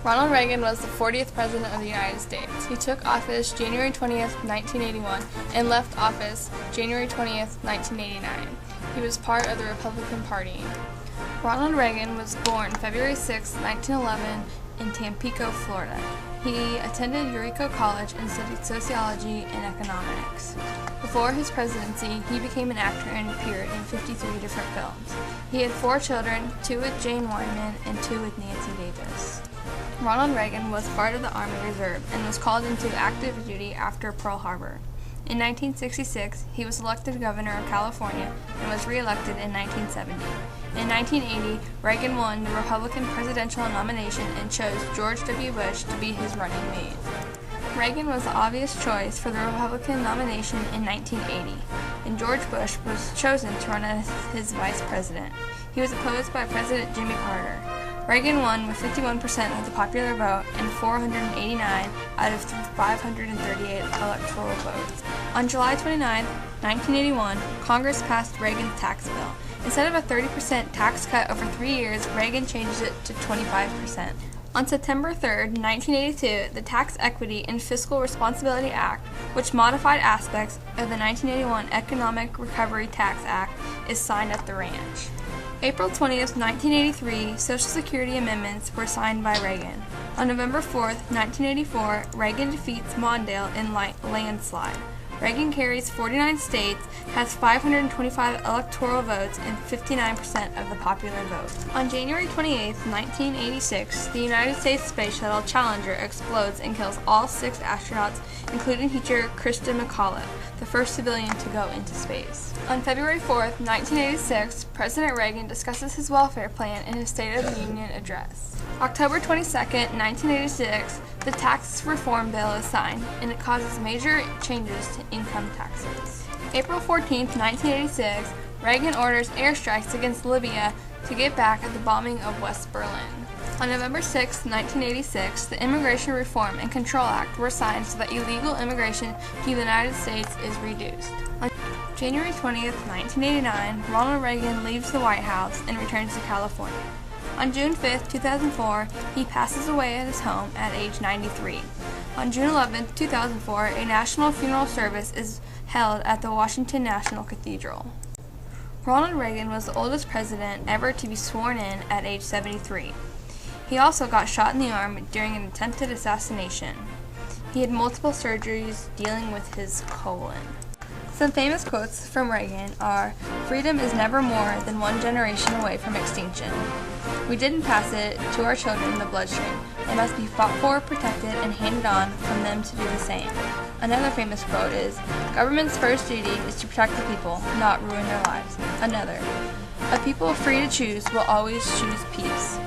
Ronald Reagan was the 40th President of the United States. He took office January 20th, 1981, and left office January 20th, 1989. He was part of the Republican Party. Ronald Reagan was born February 6, 1911, in Tampico, Florida. He attended Eureka College and studied sociology and economics. Before his presidency, he became an actor and appeared in 53 different films. He had 4 children, 2 with Jane Wyman and 2 with Nancy Davis. Ronald Reagan was part of the Army Reserve and was called into active duty after Pearl Harbor. In 1966, he was elected governor of California and was re-elected in 1970. In 1980, Reagan won the Republican presidential nomination and chose George W. Bush to be his running mate. Reagan was the obvious choice for the Republican nomination in 1980, and George Bush was chosen to run as his vice president. He was opposed by President Jimmy Carter. Reagan won with 51% of the popular vote and 489 out of 538 electoral votes. On July 29, 1981, Congress passed Reagan's tax bill. Instead of a 30% tax cut over 3 years, Reagan changed it to 25%. On September 3, 1982, the Tax Equity and Fiscal Responsibility Act, which modified aspects of the 1981 Economic Recovery Tax Act, is signed at the ranch. April 20, 1983, Social Security amendments were signed by Reagan. On November 4, 1984, Reagan defeats Mondale in landslide. Reagan carries 49 states, has 525 electoral votes, and 59% of the popular vote. On January 28, 1986, the United States Space Shuttle Challenger explodes and kills all 6 astronauts, including teacher Krista McAuliffe, the first civilian to go into space. On February 4, 1986, President Reagan discusses his welfare plan in his State of the Union address. October 22, 1986, the tax reform bill is signed, and it causes major changes to income taxes. April 14, 1986, Reagan orders airstrikes against Libya to get back at the bombing of West Berlin. On November 6, 1986, the Immigration Reform and Control Act were signed so that illegal immigration to the United States is reduced. On January 20, 1989, Ronald Reagan leaves the White House and returns to California. On June 5, 2004, he passes away at his home at age 93. On June 11, 2004, a national funeral service is held at the Washington National Cathedral. Ronald Reagan was the oldest president ever to be sworn in at age 73. He also got shot in the arm during an attempted assassination. He had multiple surgeries dealing with his colon. Some famous quotes from Reagan are, "Freedom is never more than one generation away from extinction. We didn't pass it to our children in the bloodstream. It must be fought for, protected, and handed on from them to do the same." Another famous quote is, "Government's first duty is to protect the people, not ruin their lives." Another, "A people free to choose will always choose peace."